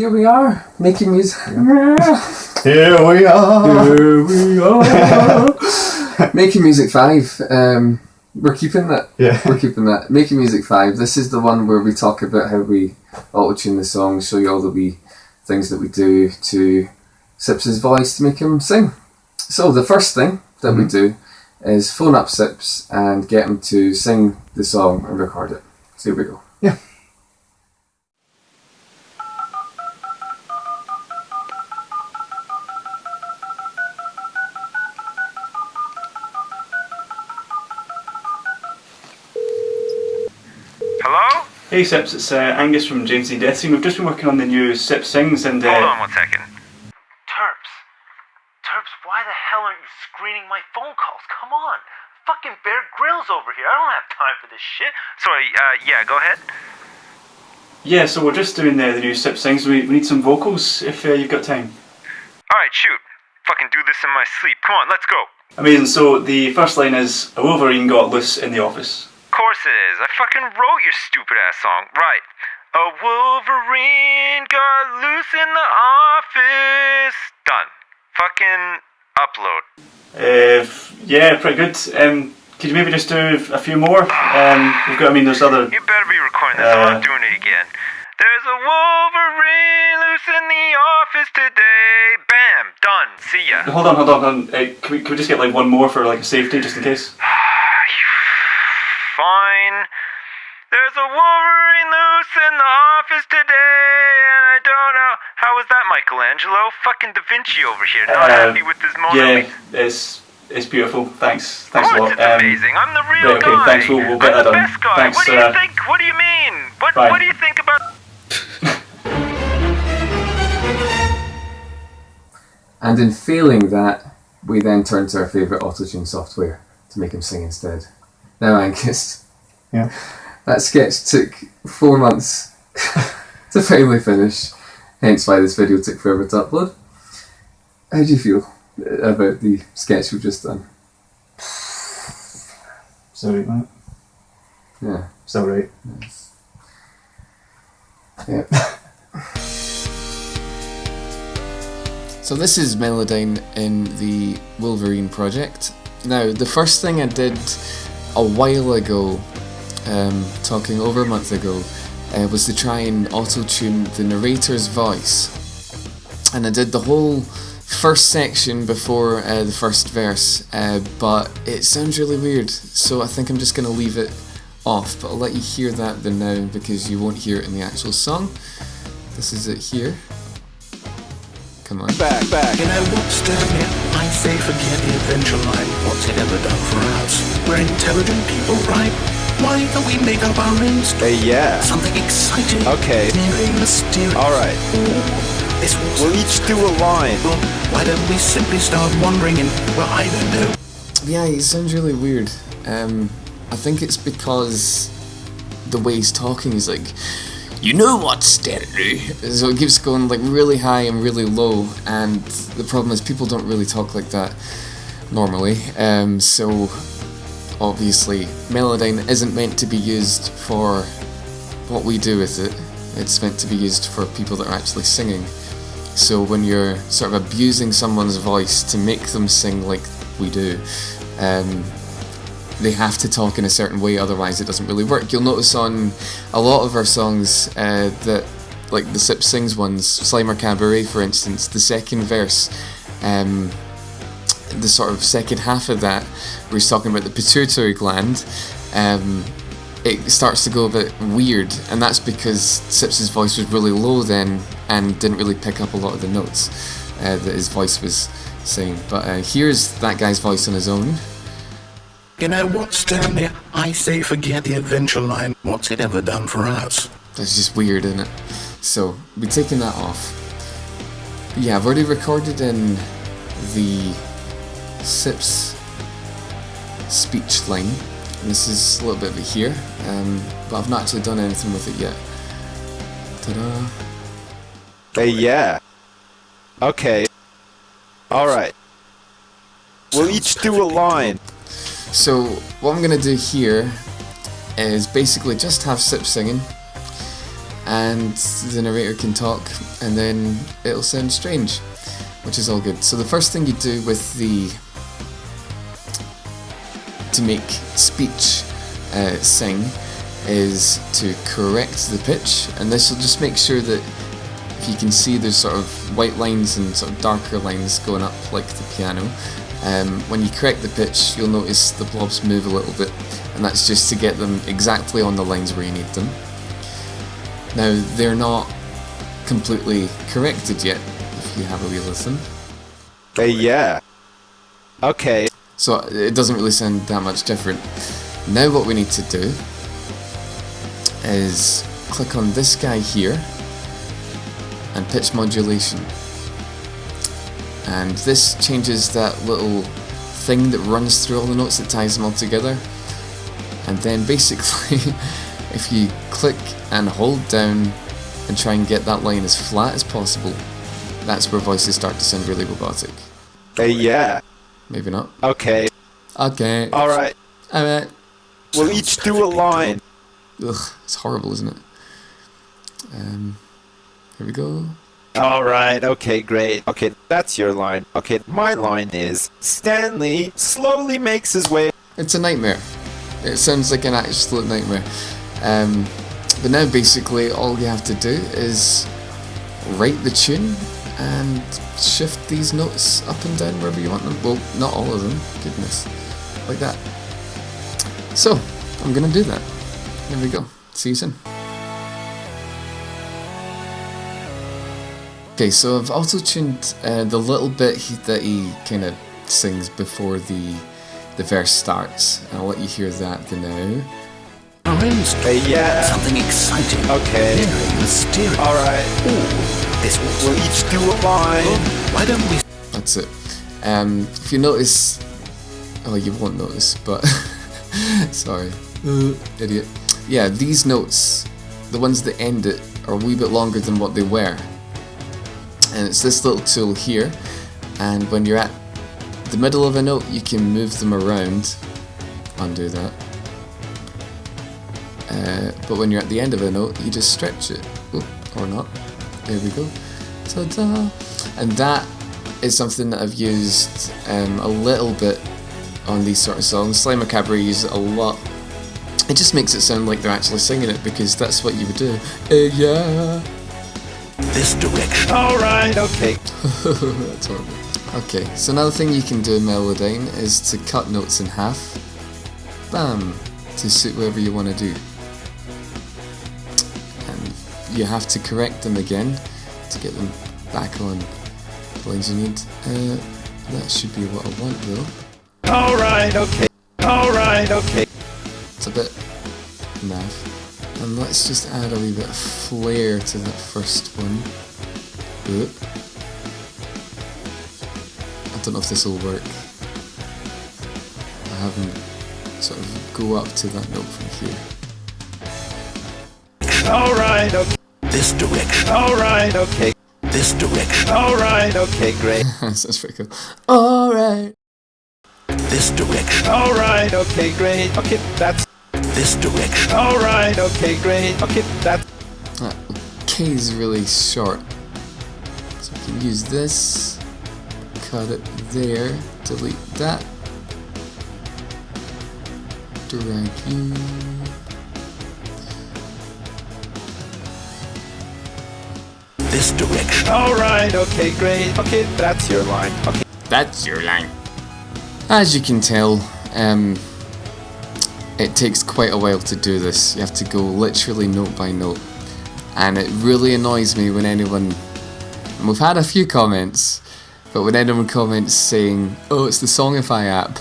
here we are, making music. Here we are. Here we are. Making Music 5. We're keeping that. Yeah. We're keeping that. Making Music 5. This is the one where we talk about how we auto-tune the songs, show you all the wee things that we do to Sips' voice to make him sing. So the first thing that we do is phone up Sips and get him to sing the song and record it. So here we go. Yeah. Hello? Hey Sips, it's Angus from James D. Death Scene. We've just been working on the new Sips Sings and... Hold on 1 second. Terps, why the hell aren't you screening my phone calls? Come on. Fucking Bear Grylls over here. I don't have time for this shit. Sorry, yeah, go ahead. Yeah, so we're just doing the new Sips Sings. We need some vocals if you've got time. Alright, shoot. Fucking do this in my sleep. Come on, let's go. Amazing, so the first line is, a Wolverine got loose in the office. Of course it is. I fucking wrote your stupid ass song. Right. A Wolverine got loose in the office. Done. Fucking upload. Yeah, pretty good. Could you maybe just do a few more? There's other... You better be recording this or I'm doing it again. There's a Wolverine loose in the office today. Bam. Done. See ya. Hold on. Can we just get like one more for like a safety, just in case? Fine. There's a Wolverine loose in the office today, and I don't know. How was that, Michelangelo? Fucking Da Vinci over here, not happy with this Mona Lisa. Yeah, it's beautiful. Thanks a lot. It's amazing. I'm the real okay, guy. thanks. We'll get that I'm the done. best guy. Thanks, what do you think? What do you mean? What do you think about... And in failing that, we then turn to our favourite auto-tune software to make him sing instead. Now, Angus, Yeah. that sketch took 4 months to finally finish, hence why this video took forever to upload. How do you feel about the sketch we've just done? Sorry, mate. Yeah. Sorry. Yes. Yeah. So this is Melodyne in the Wolverine project. Now, the first thing I did a while ago, talking over a month ago, was to try and auto-tune the narrator's voice. And I did the whole first section before the first verse, but it sounds really weird, so I think I'm just going to leave it off, but I'll let you hear that then now because you won't hear it in the actual song. This is it here. Come on. Back. You know what's down here? I say forget the adventure line. What's it ever done for us? We're intelligent people, right? Why don't we make up our own story? Yeah. Something exciting. Okay. Very mysterious. Alright. This was... We'll each do a line. Well, why don't we simply start wandering and... Well, I don't know. Yeah, it sounds really weird. I think it's because the way he's talking is like, you know what, Stanley? So it keeps going like really high and really low, and the problem is people don't really talk like that normally. So obviously Melodyne isn't meant to be used for what we do with it. It's meant to be used for people that are actually singing. So when you're sort of abusing someone's voice to make them sing like we do, they have to talk in a certain way, otherwise it doesn't really work. You'll notice on a lot of our songs that, like the Sips Sings ones, Slimer Cabaret for instance, the second verse, the sort of second half of that, where he's talking about the pituitary gland, it starts to go a bit weird, and that's because Sips' voice was really low then and didn't really pick up a lot of the notes that his voice was saying. But here's that guy's voice on his own. You know what's down here? I say forget the adventure line. What's it ever done for us? That's just weird, isn't it? So, we're taking that off. But yeah, I've already recorded in the Sips speech line. And this is a little bit of it here, but I've not actually done anything with it yet. Ta-da! Yeah. Okay. Alright. We'll each do a line. So, what I'm going to do here is basically just have Sips singing, and the narrator can talk, and then it'll sound strange, which is all good. So the first thing you do with to make speech sing is to correct the pitch, and this will just make sure that if you can see there's sort of white lines and sort of darker lines going up like the piano. When you correct the pitch, you'll notice the blobs move a little bit, and that's just to get them exactly on the lines where you need them. Now, they're not completely corrected yet, if you have a wee listen. Yeah. Okay. So it doesn't really sound that much different. Now what we need to do is click on this guy here and pitch modulation. And this changes that little thing that runs through all the notes that ties them all together. And then basically, if you click and hold down and try and get that line as flat as possible, that's where voices start to sound really robotic. Yeah. Maybe not. Okay. Okay. Alright. Alright. We'll each do a line. Ugh, it's horrible, isn't it? Here we go. Alright, okay, great. Okay, that's your line. Okay, my line is Stanley slowly makes his way. It's a nightmare. It sounds like an absolute nightmare. But now basically all you have to do is write the tune and shift these notes up and down wherever you want them. Well, not all of them, goodness. Like that. So, I'm gonna do that. There we go. See you soon. Okay, so I've auto-tuned the little bit that he kind of sings before the verse starts. I'll let you hear that for now. Yeah. Something exciting. Okay. Very mysterious. Alright. This was. We'll each do a line. Why don't we? That's it. If you notice, oh, you won't notice, but sorry, idiot. Yeah, these notes, the ones that end it, are a wee bit longer than what they were. And it's this little tool here, and when you're at the middle of a note, you can move them around. Undo that. But when you're at the end of a note, you just stretch it. Oop, or not. There we go. Ta-da! And that is something that I've used a little bit on these sort of songs. Slimer Cabaret uses it a lot. It just makes it sound like they're actually singing it, because that's what you would do. Yeah! This direction. Alright, okay. That's horrible. Okay, so another thing you can do in Melodyne is to cut notes in half. Bam! To suit whatever you want to do. And you have to correct them again to get them back on the lines you need. That should be what I want though. Alright, okay. Alright, okay. It's a bit naff. And let's just add a wee bit of flair to that first one. Oop. I don't know if this will work. I haven't sort of go up to that note from here. Alright, okay. This direction. Alright, okay. This direction. Alright, okay, great. That's pretty cool. Alright. This direction. Alright, okay, great. Okay, that's This direction. alright, okay, great. Okay, that's That K is really short. So we can use this, cut it there, delete that, drag you. This direction. alright, okay, great. Okay, that's your line. Okay. That's your line. As you can tell, it takes quite a while to do this. You have to go literally note by note. And it really annoys me when anyone, and we've had a few comments, but when anyone comments saying, oh, it's the Songify app.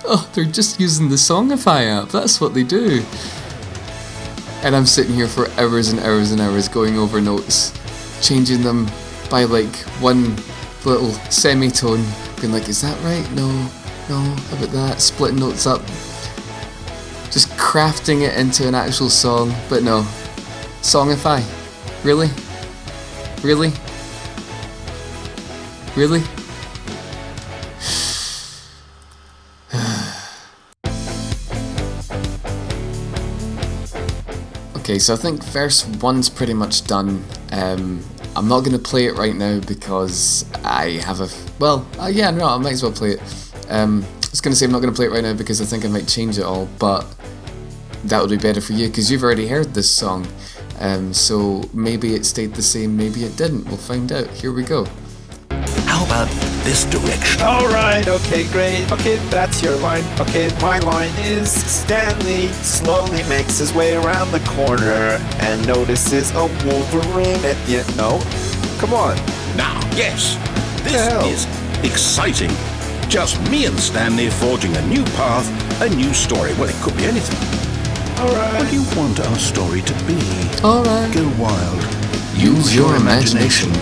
Oh, they're just using the Songify app, that's what they do. And I'm sitting here for hours and hours and hours going over notes, changing them by like one little semitone, being like, is that right? No, how about that? Splitting notes up, just crafting it into an actual song, but no. Songify? Really? Really? Really? Okay, so I think verse 1's pretty much done. I'm not going to play it right now because I have I might as well play it. I was going to say I'm not going to play it right now because I think I might change it all, but that would be better for you because you've already heard this song. So maybe it stayed the same, maybe it didn't. We'll find out. Here we go. How about this direction? Alright, okay, great. Okay, that's your line. Okay, my line is Stanley slowly makes his way around the corner and notices a Wolverine at the end. No? Come on. Now, yes, this Hell. is exciting. Just me and Stanley forging a new path, a new story. Well, it could be anything. Alright. What do you want our story to be? Alright. Go wild. Use your imagination.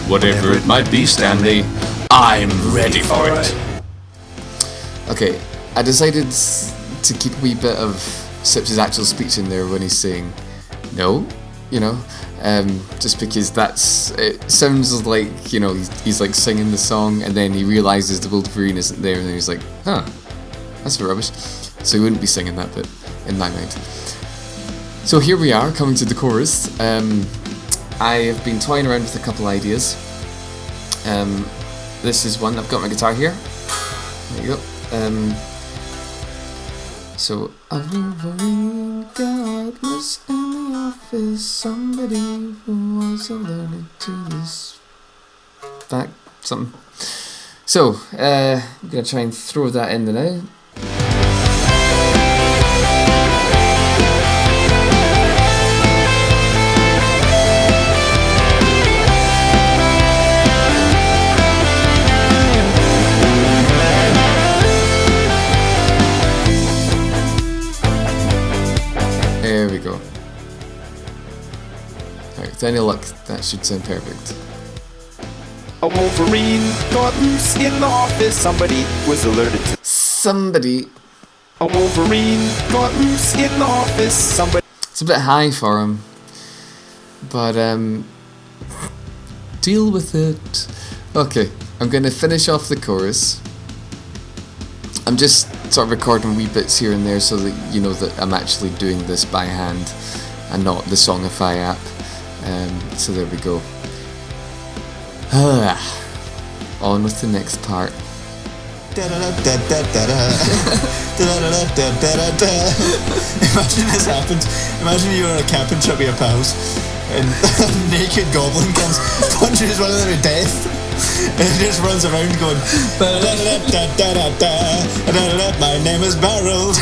Whatever it might be, Stanley, I'm ready for it. Okay, I decided to keep a wee bit of Sips' actual speech in there when he's saying no, just because it sounds like, he's like singing the song and then he realises the Wolverine isn't there and then he's like, huh, that's for rubbish. So he wouldn't be singing that bit, in my mind. So here we are, coming to the chorus. I have been toying around with a couple ideas. This is one. I've got my guitar here. There you go. So a Wolverine guard was in the office. Somebody who was alerted to this fact. Something. So I'm gonna try and throw that in there now. There we go. Alright, with any luck, that should sound perfect. A Wolverine got loose in the office. Somebody was alerted to. Somebody. A Wolverine got loose in the office. Somebody. It's a bit high for him. But, deal with it. Okay, I'm gonna finish off the chorus. I'm just sort of recording wee bits here and there so that you know that I'm actually doing this by hand and not the Songify app. So there we go. On with the next part. Imagine this happens. Imagine you're on a camping trip with your pals and a naked goblin comes, punches one of them to death, and just runs around going, my name is Barrel.